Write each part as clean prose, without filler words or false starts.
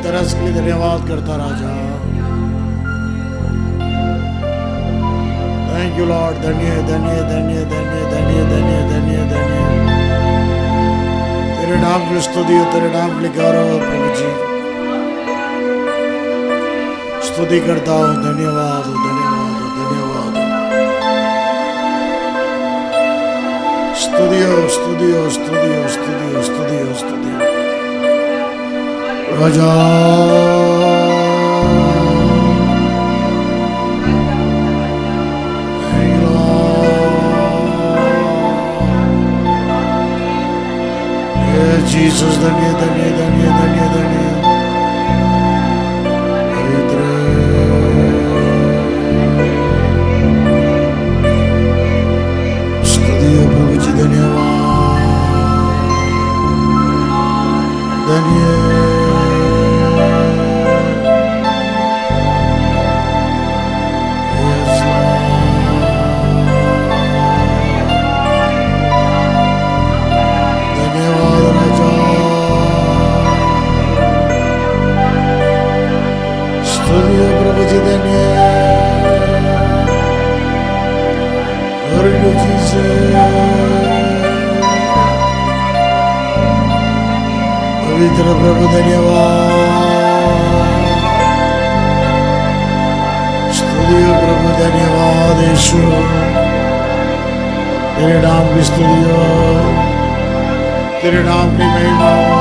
तरस के लिए धन्यवाद करता राजा। Thank you Lord. धन्य धन्य धन्य धन्य धन्य धन्य धन्य धन्य। तेरे नाम की स्तुति हो, तेरे नाम के लिए गौरव हो प्रभु जी। स्तुति करता हूँ। धन्यवाद हो, धन्यवाद हो, धन्यवाद हो। स्तुति हो, स्तुति हो, स्तुति हो, स्तुति हो, स्तुति हो, स्तुति हो राजा। जीसस धन्य धन्य धन्य धन्य धन्य। पवित्र स्तुति हो प्रभु जी। धन्यवाद। धन्य प्रभु जी। धन्य पवित्र प्रभु। धन्यवाद। स्तुति हो प्रभु। धन्यवाद यीशु। तेरे नाम की स्तुति हो, तेरे नाम की महिमा हो।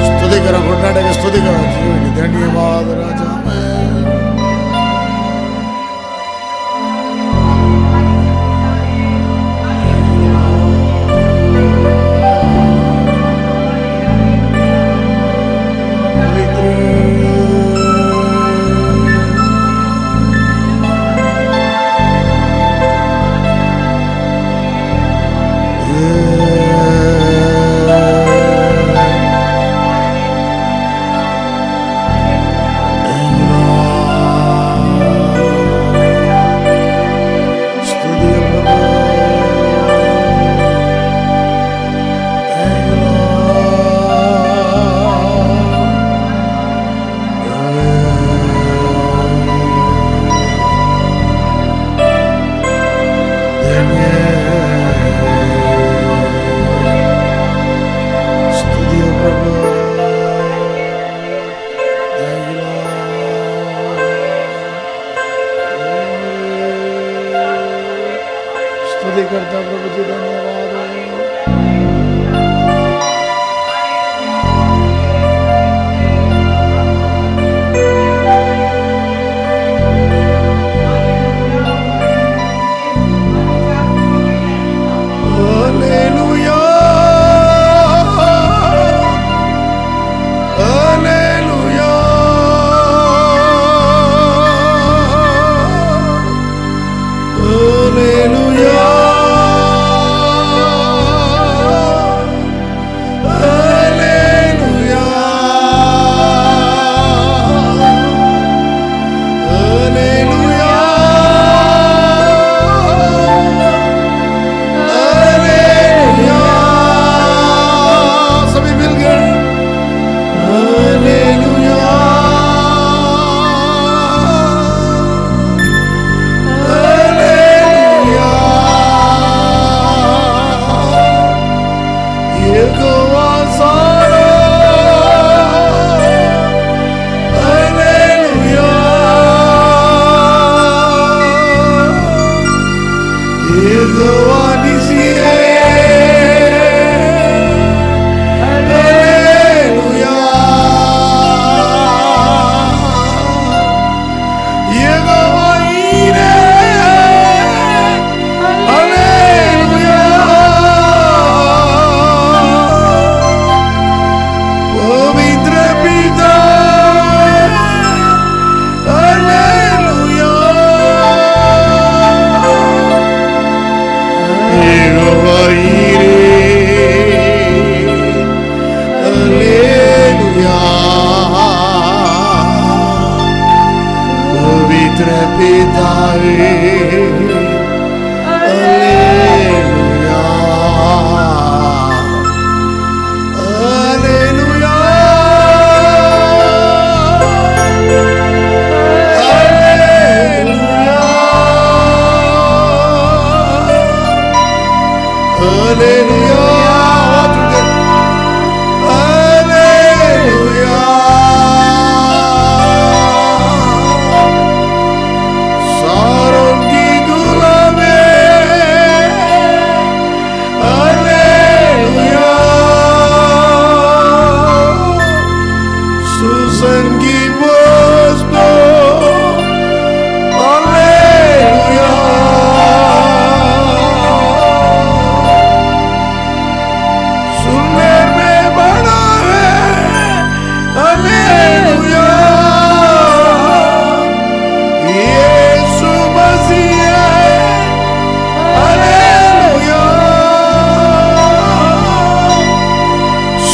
स्तुति करो, घुटना टेक स्तुति करो जी। धन्यवाद राजा।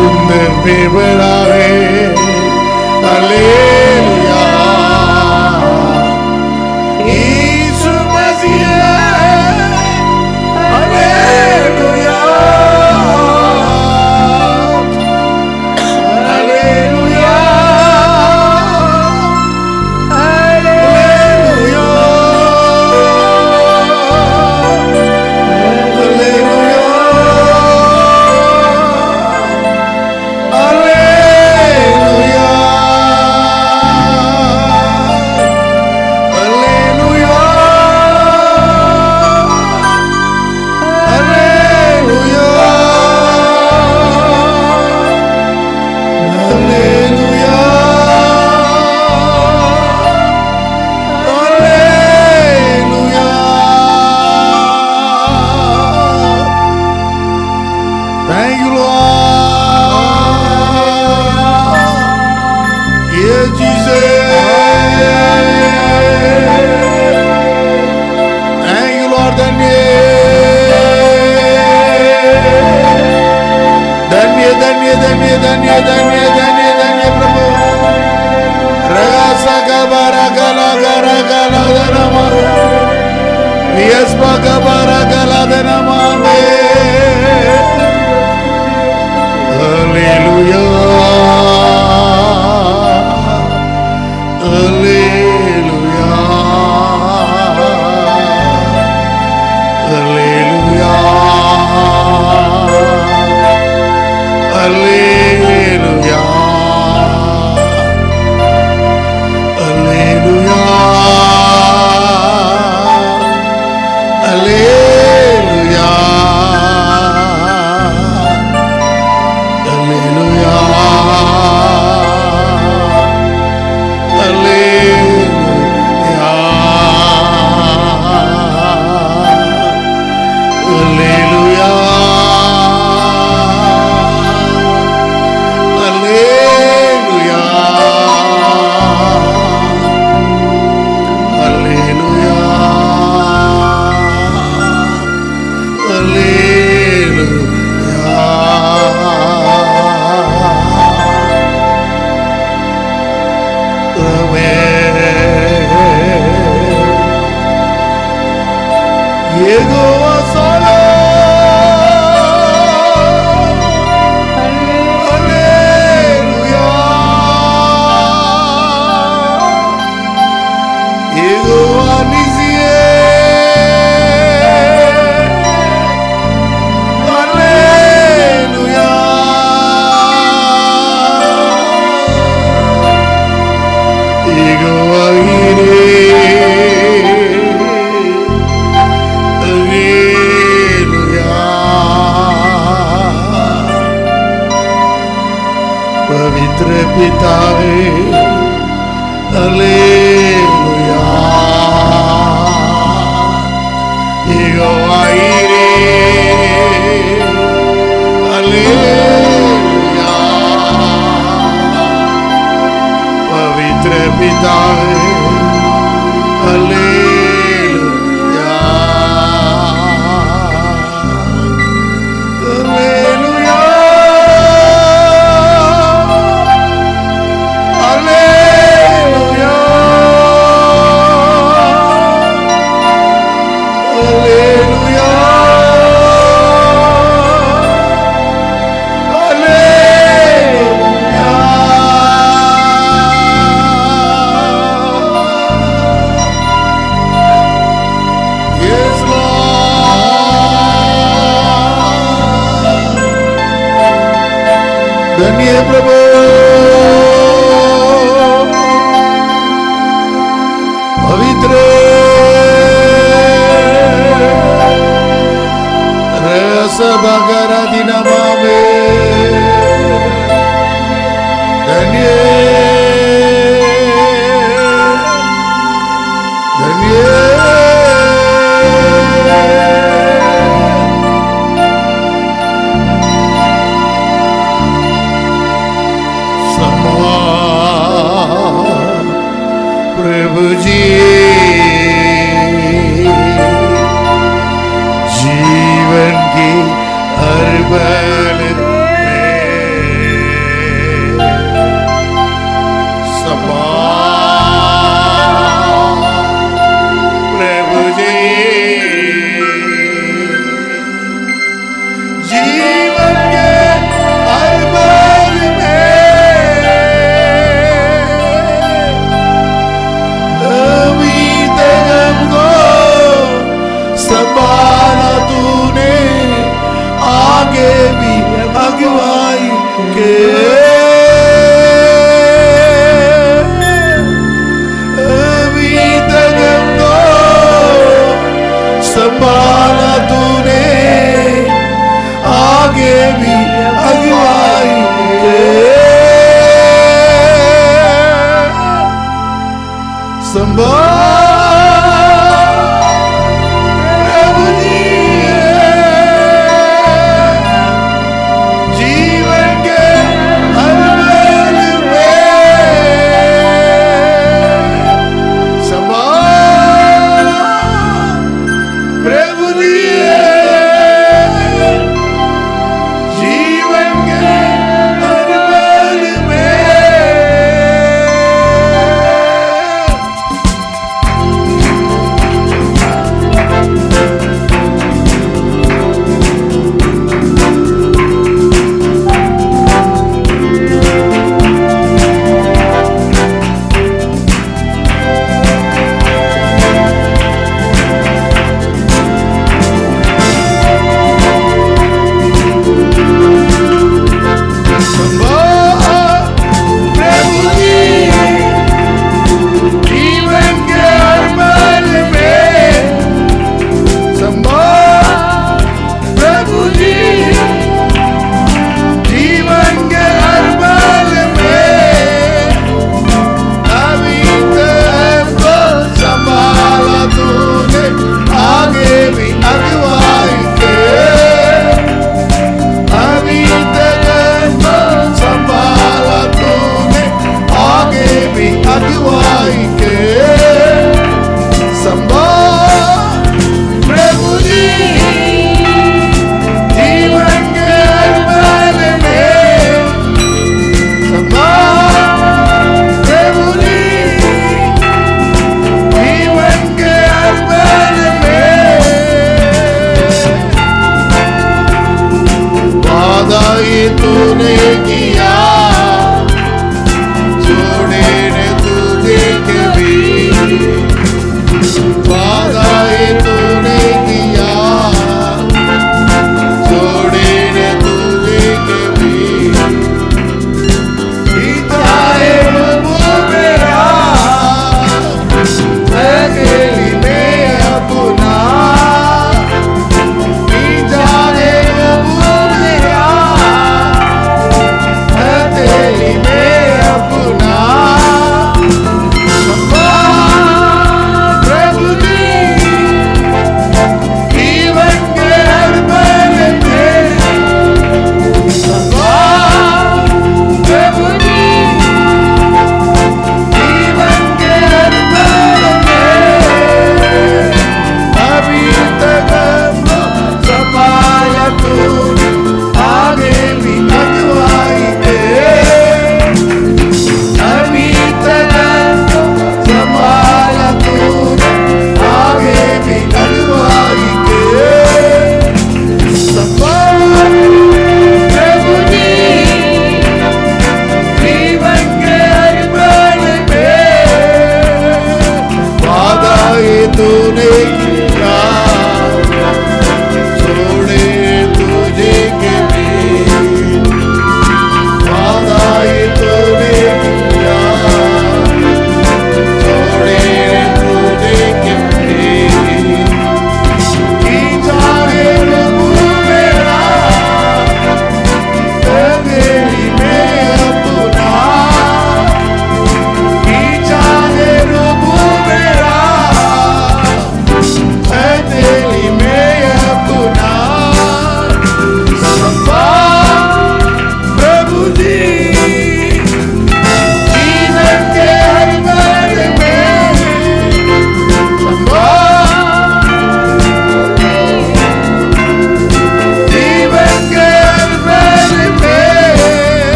सुंदर में बड़ा है। हालेलुया, यीशु मसीह हालेलुया, हालेलुया, हालेलुया, जीवन की हर पल में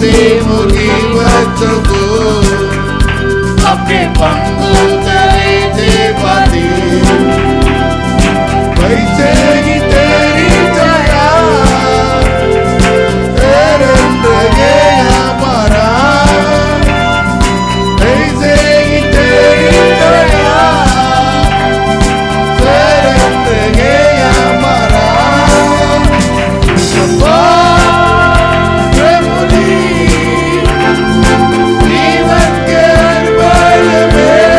से मुसीबत को अपने पंगु तले दे पाती वैसे ही तेरी दया तेरे लगे हमारा वैसे ही तेरी दया तेरे लगे हमारा जीवन के बल में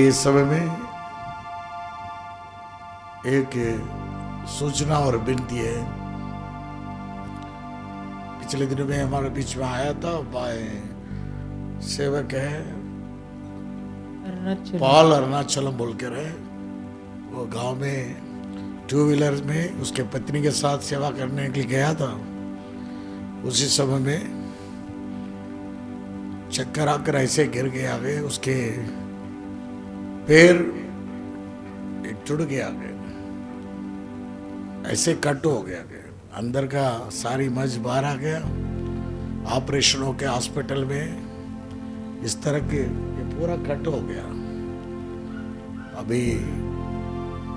इस समय में एक सूचना और विनती है। पिछले दिनों में हमारे बीच में आया था भाई सेवक है पॉल अरुणाचलम बोल के रहे। वो गांव में 2 व्हीलर में उसके पत्नी के साथ सेवा करने के लिए गया था। उसी समय में चक्कर आकर ऐसे गिर गया आगे, उसके पैर एक टूट गया आगे, ऐसे कट हो गया आगे, अंदर का सारी मज बाहर आ गया। ऑपरेशन हो के हॉस्पिटल में इस तरह के ये पूरा कट हो गया। अभी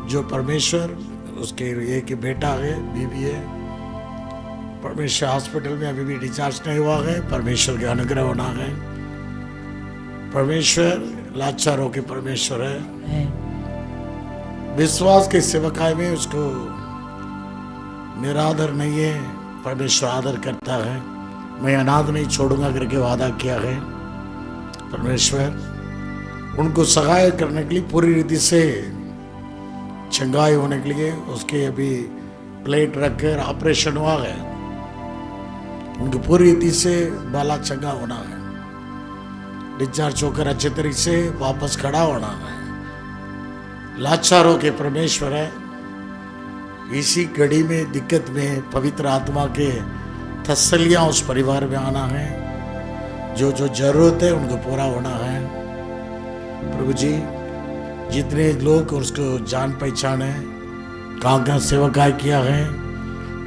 जो परमेश्वर उसके एक बेटा है, बीवी है, परमेश्वर हॉस्पिटल में अभी भी डिस्चार्ज नहीं हुआ है। परमेश्वर के अनुग्रह होना है। परमेश्वर लाचारों के परमेश्वर है। विश्वास के सेवकाई में उसको निरादर नहीं है। परमेश्वर आदर करता है। मैं अनाथ नहीं छोड़ूंगा करके वादा किया है। परमेश्वर उनको सहाय करने के लिए पूरी रीति से चंगाई होने के लिए उसके अभी प्लेट रखकर ऑपरेशन हुआ है। उनको पूरी रीति से बाला चंगा होना है। डिस्चार्ज होकर अच्छे तरीके से वापस खड़ा होना है। लाचारों के परमेश्वर है। इसी घड़ी में दिक्कत में पवित्र आत्मा के तसल्लियां उस परिवार में आना है। जो जो जरूरत है उनको पूरा होना है। प्रभु जी, जितने लोग उसको जान पहचान है, कहाँ सेवकाई किया है,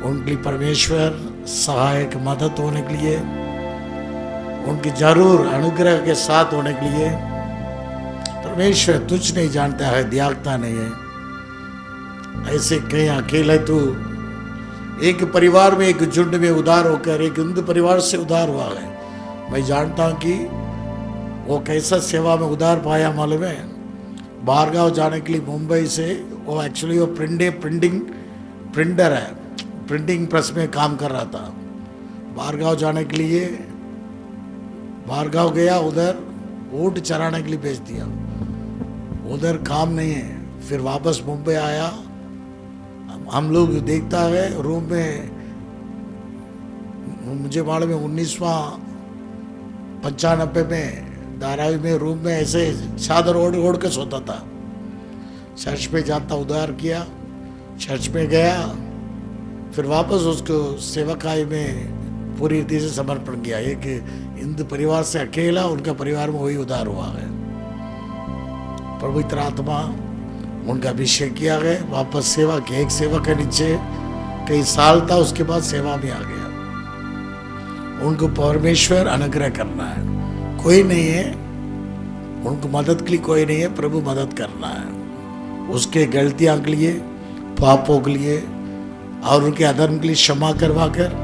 उनके लिए परमेश्वर सहायक मदद होने के लिए, उनकी जरूर अनुग्रह के साथ होने के लिए। परमेश्वर तुझ नहीं जानता है, त्यागता नहीं है। ऐसे कहीं अकेले तू एक परिवार में, एक झुंड में उधार होकर एक हिंदू परिवार से उधार हुआ है। मैं जानता हूं कि वो कैसा सेवा में उधार पाया मालूम है। बाहरगांव जाने के लिए मुंबई से, वो एक्चुअली वो प्रिंटर है, प्रिंटिंग प्रेस में काम कर रहा था। बाहरगांव जाने के लिए बाहरगांव गया, उधर ऊँट चराने के लिए भेज दिया, उधर काम नहीं है। फिर वापस मुंबई आया। हम लोग देखता है रूम में, मुझे मालूम है 1995 में धारावी में रूम में ऐसे चादर ओढ़ ओढ़ के सोता था। चर्च पे जाता, उधार किया, चर्च में गया, फिर वापस उसको सेवकाई में पूरी रीति से समर्पण किया। एक हिंदू परिवार से अकेला, उनका परिवार में वही उधार हुआ है। पवित्र आत्मा उनका अभिषेक किया गया, वापस सेवा की। एक सेवा के नीचे कई साल था, उसके बाद सेवा में आ गया। उनको परमेश्वर अनुग्रह करना है, कोई नहीं है उनको मदद के लिए, कोई नहीं है। प्रभु मदद करना है। उसके गलतियां के लिए, पापों के लिए और उनके अधर्म के लिए क्षमा करवा कर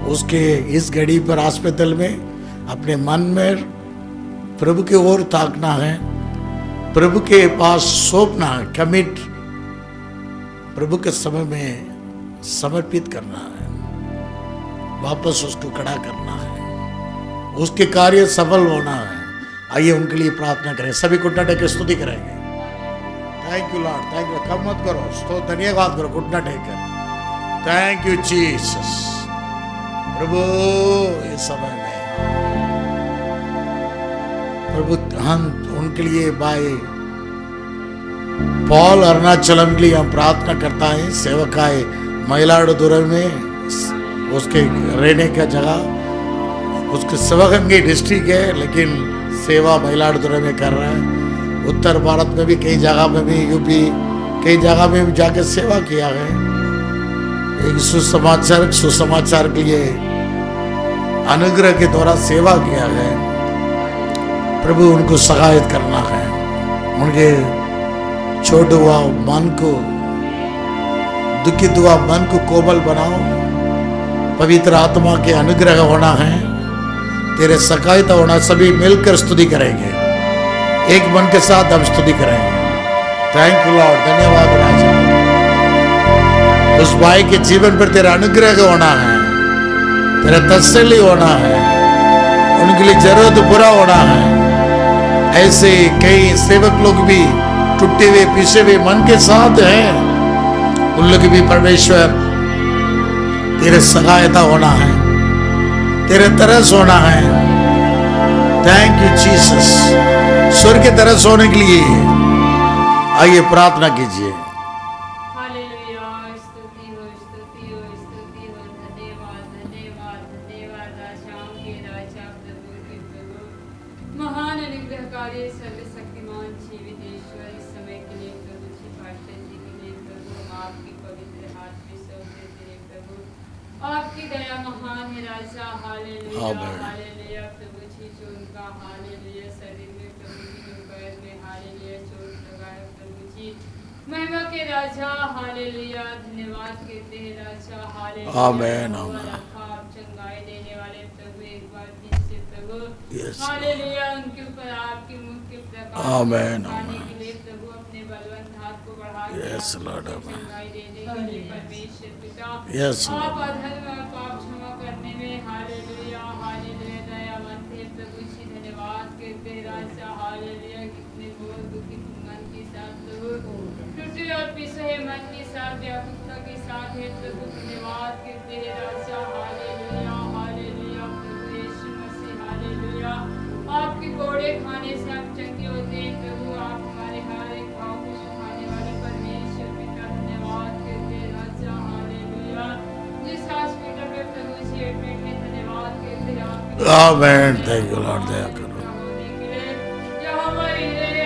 उसके इस घड़ी पर अस्पताल में अपने मन में प्रभु की ओर ताकना है, प्रभु के पास सौंपना है, कमिट प्रभु के समय में समर्पित करना है, वापस उसको खड़ा करना है, उसके कार्य सफल होना है। आइए उनके लिए प्रार्थना करें। सभी घुटना टेक के स्तुति करेंगे। Thank you lord, thank you. कम मत करो, तो धन्यवाद करो घुटना टेक कर। Thank you Jesus. प्रभु इस समय में प्रभु हम उनके लिए भाई पॉल अरुणाचलम के लिए हम प्रार्थना करता है। सेवकाई मयिलाडुतुरै में उसके रहने का जगह, उसके शिवगंगे डिस्ट्रिक्ट है, लेकिन सेवा मयिलाडुतुरै में कर रहा है। उत्तर भारत में भी कई जगह में भी, यूपी कई जगह में भी जाकर सेवा किया है। एक सुसमाचार के लिए अनुग्रह के द्वारा सेवा किया है। प्रभु उनको सहायता करना है। उनके छोटे हुआ मन को, दुखित हुआ मन को कोमल बनाओ। पवित्र आत्मा के अनुग्रह होना है, तेरे सहायता होना। सभी मिलकर स्तुति करेंगे, एक मन के साथ हम स्तुति करेंगे। थैंक यू लॉर्ड, धन्यवाद राजा। उस भाई के जीवन पर तेरा अनुग्रह होना है, तेरा तसल्ली होना है, उनके लिए जरूरत पूरा होना है। ऐसे कई सेवक लोग भी टूटे हुए पिसे हुए मन के साथ हैं, उन लोग भी परमेश्वर तेरे सहायता होना है, तेरे तरस होना है। Thank you Jesus. स्वर्ग के तरस होने के लिए आइए प्रार्थना कीजिए। महान अनुग्रहकारी सर्वशक्तिमान जीवित ईश्वर, इस समय के लिए प्रभु जी पास्टर जी के लिए प्रभु हम आपकी पवित्र हाथ में सौंप देते हैं प्रभु। आपकी दया महान है राजा। हालेलुया हालेलुया प्रभु जी, जो उनका हालेलुया शरीर में प्रभु जी जो पैर में हालेलुया चोट लगा है प्रभु जी, महिमा के राजा हालेलुया धन्यवाद कहते हैं राजा। हालेलुया आमीन आप चंगाई देने वाले प्रभु, एक बार फिर से प्रभु हालेलुया उनके ऊपर आपके मुख के प्रकाश आमीन आने के लिए प्रभु अपने बलवंत हाथ को बढ़ा के चंगाई देने के लिए परमेश्वर पिता आप अधर्म और पाप क्षमा करने में हालेलुया हालेलुया दयावंत है प्रभु जी। धन्यवाद कहते हैं राजा। हालेलुया कितने बहुत दुखी मन के साथ प्रभु, टूटे और पिसे हुए मन के साथ व्याकुलता के साथ है प्रभु। धन्यवाद कहते हैं राजा। हालेलुया हालेलुया प्रभु यीशु मसीह हालेलुया आपके कोड़े खाने से हम चंगे होते हैं प्रभु। आप हमारे हर एक भाव को सुखाने वाले परमेश्वर पिता धन्यवाद कहते हैं राजा। हालेलुया जिस हॉस्पिटल में प्रभु जी एडमिट है धन्यवाद कहते हैं आप। आमीन। थैंक यू लॉर्ड, दया करो।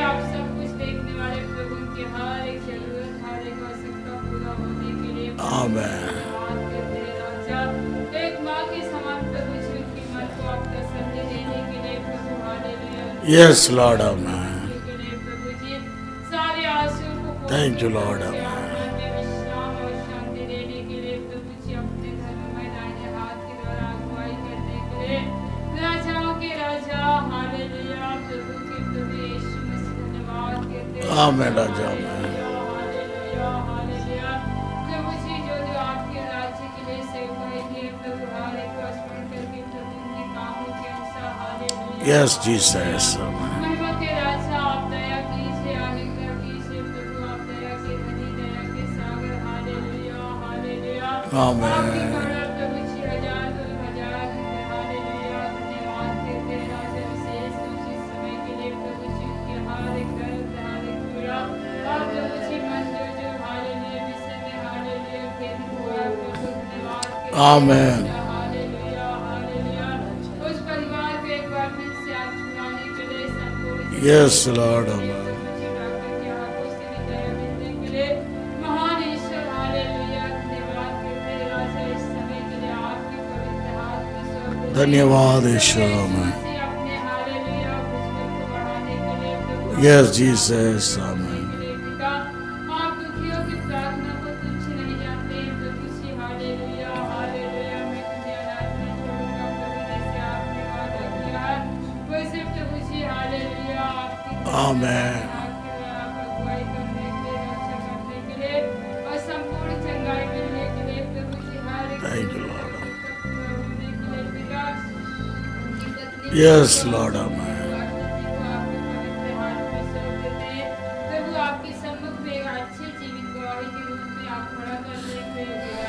आप सब कुछ देखने वाले प्रभु, उनके हर एक जरूरत हर एक आवश्यकता पूरा होने के लिए आमीन। एक माँ के समान प्रभु जी उनकी मन को आप तसल्ली देने के लिए प्रभु हालेलुया। यस लॉर्ड, आमीन। के लिए प्रभु जी सारे आंसू को थैंक यू लॉर्ड, आमीन। विश्राम और शांति देने के लिए प्रभु जी अपने धर्ममय दाहिने हाथ के द्वारा अगुवाई करने के लिए राजाओं के राजा हालेलुया प्रभु के प्रभु यीशु मसीह धन्यवाद कहते हैं। आमीन राजा, हालेलुया हालेलुया प्रभु जी जो जो आपके राज्य के लिए सेवकाई किए प्रभु, हर एक को स्मरण करके प्रभु उनके कामों के अनुसार हालेलुया। Yes Jesus. महिमा के राजा आप दया कीजिए, अनुग्रह कीजिए प्रभु, आप दया के धनी दया के सागर हालेलुया हालेलुया आमीन। आपकी करुणा प्रभु जी हजार हजार हालेलुया धन्यवाद देते हैं राजा। विशेष रूप से इस समय के लिए प्रभु जी के हर एक दर्द हर एक पीड़ा और प्रभु जी मन जो हालेलुया विषय में हालेलुया खेद हुआ प्रभु धन्यवाद के आमीन। हालेलुया हालेलुया उस परिवार को एक बार फिर से आप छुड़ाने के लिए संपूर्ण यस लॉर्ड, आमीन। डॉक्टर के हाथों से भी दया मिलने के लिए महान ईश्वर हालेलुया धन्यवाद करते हैं राजा। इस समय के लिए आपके पवित्र हाथ में सौंप देते हैं। धन्यवाद ईश्वर, आमीन। अपने हालेलुया खुशबू को बढ़ाने के लिए प्रभु यस जीसस, आमीन। के लिए पिता आप दुखियों की प्रार्थना को तुच्छ नहीं जानते हैं प्रभु जी हालेलुया हालेलुया मैं तुझे अनाथ नहीं छोड़ूंगा प्रभु, जैसे आपने वादा किया है वैसे प्रभु जी हालेलुया आपकी आमीन। आपके द्वारा अगुवाई करने के लिए रक्षा करने के लिए और संपूर्ण चंगाई मिलने के लिए प्रभु जी हर एक Thank you, Lord. पूरा होने के लिए पिता उनकी पत्नी यस लॉर्ड, आमीन। प्रभु आपके सम्मुख में एक अच्छे जीवित गवाही के रूप में आप खड़ा करने के लिए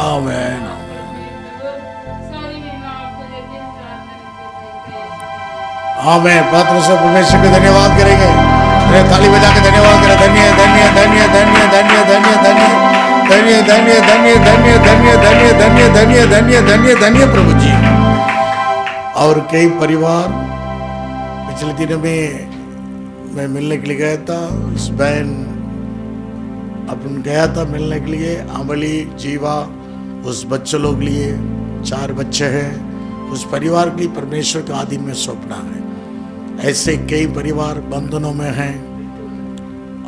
आमीन। सारी महिमा आपको देते हैं प्रार्थना आमीन। प्रार्थना से परमेश्वर को धन्यवाद करेंगे। अरे ताली बजा के धन्यवाद करें। धन्य धन्य धन्य धन्य धन्य धन्य धन्य धन्य धन्य धन्य धन्य धन्य धन्य धन्य धन्य धन्य धन्य प्रभु जी। और कई परिवार पिछले दिनों में मैं मिलने के लिए गया था, उस बहन अपन गया था मिलने के लिए, अमली जीवा उस बच्चों लोग के लिए 4 बच्चे हैं, उस परिवार के लिए परमेश्वर का आदि में सौंपना है। ऐसे कई परिवार बंधनों में हैं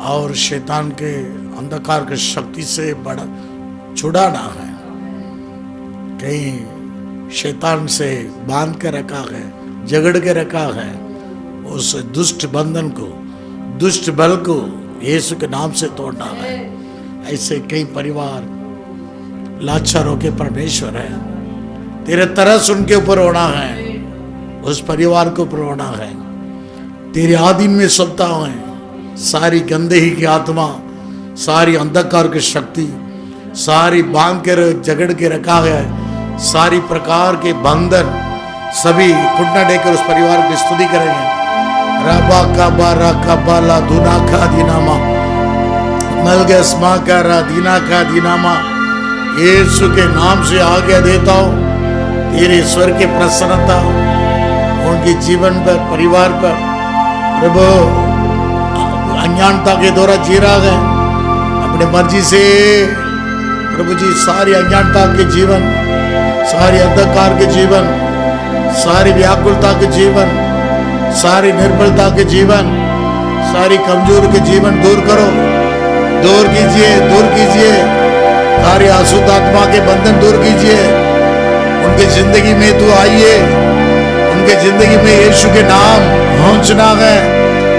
और शैतान के अंधकार की शक्ति से बड़ा छुड़ाना है। कहीं शैतान से बांध के रखा है, जगड़ के रखा है। उस दुष्ट बंधन को, दुष्ट बल को यीशु के नाम से तोड़ना है। ऐसे कई परिवार लाचार होके परमेश्वर है, तेरे तरस उनके ऊपर होना है, उस परिवार के ऊपर होना है। तेरे आधीन में सबता है। सारी गंदगी की आत्मा, सारी अंधकार की शक्ति, सारी बांध कर जगड़ के रखा गया है, सारी प्रकार के बंधन सभी घुटना टेकर उस परिवार की स्तुति करेंगे। रबा कबारा कबाला दुना का दीनामा मलगस्मा का दीना का दीनामा। यीशु के नाम से आज्ञा देता हूँ, तेरे ईश्वर की प्रसन्नता उनके जीवन पर, परिवार पर प्रभु अज्ञानता के द्वारा जी रहा है अपने मर्जी से। प्रभु जी सारी अज्ञानता के जीवन, सारी अंधकार के जीवन, सारी व्याकुलता के जीवन, सारी निर्बलता के जीवन, सारी कमजोर के जीवन दूर करो, दूर कीजिए, दूर कीजिए। सारी अशुद्ध आत्मा के बंधन दूर कीजिए। उनके जिंदगी में तू आइए, उनके जिंदगी में यीशु के नाम पहुंचना है।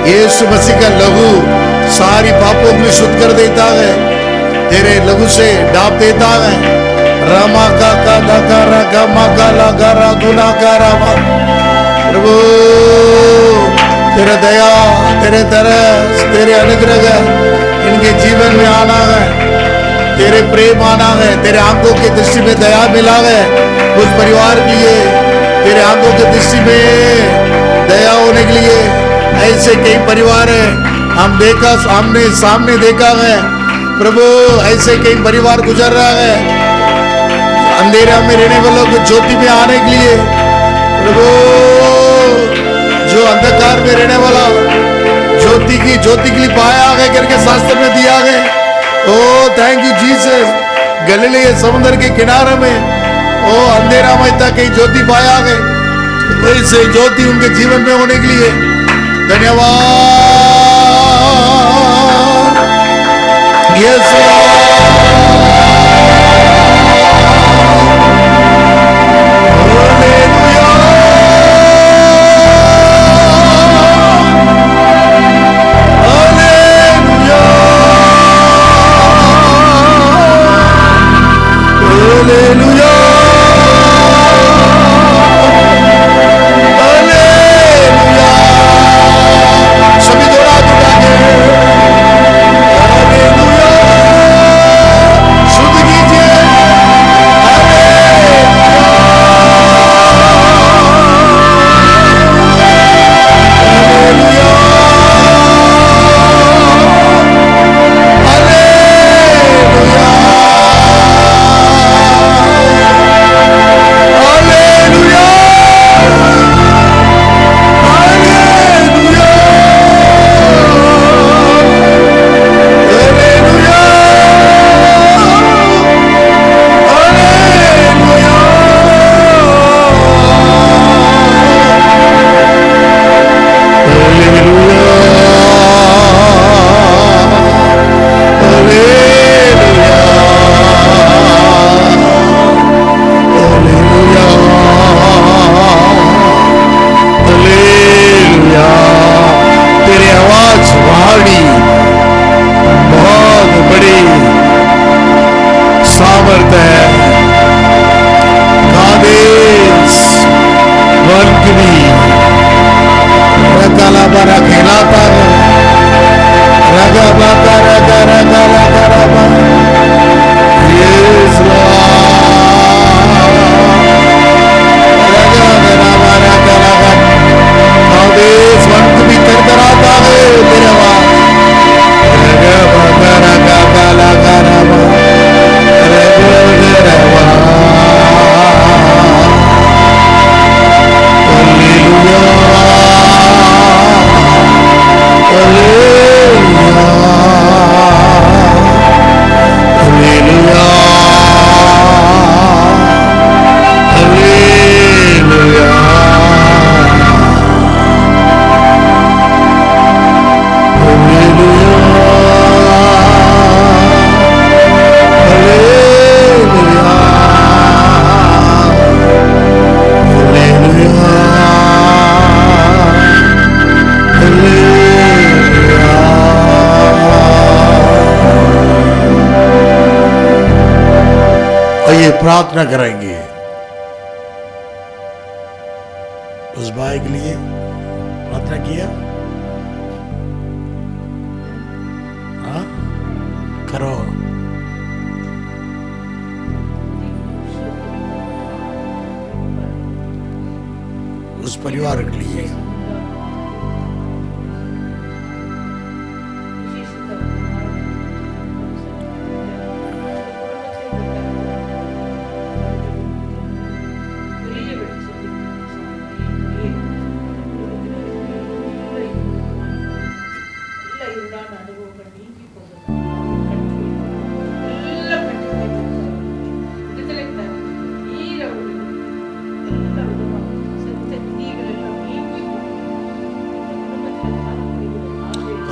यीशु मसीह का लहू सारी पापों को शुद्ध कर देता है, तेरे लहू से डाप देता है। रामा का दकारा गमा का लगारा दुना का रामा। प्रभु तेरा दया, तेरे तरस, तेरे अनुग्रह इनके जीवन में आना है, तेरे प्रेम आना है, तेरे आंखों की दृष्टि में दया मिला है उस परिवार के लिए, तेरे आंखों की दृष्टि में दया होने के लिए। ऐसे कई परिवार है हम देखा, सामने देखा है प्रभु, ऐसे कई परिवार गुजर रहा है अंधेरा में रहने वालों को ज्योति में आने के लिए। प्रभु जो अंधकार में रहने वाला ज्योति के लिए पाया गया करके शास्त्र में दिया गया। ओ थैंक यू जीसस। गलीले समुद्र के किनारे में ओ अंधेरा में तक कहीं ज्योति पाया गए, वैसे ज्योति उनके जीवन में होने के लिए धन्यवाद। यस प्रार्थना करेंगे उस भाई के लिए। प्रार्थना किया।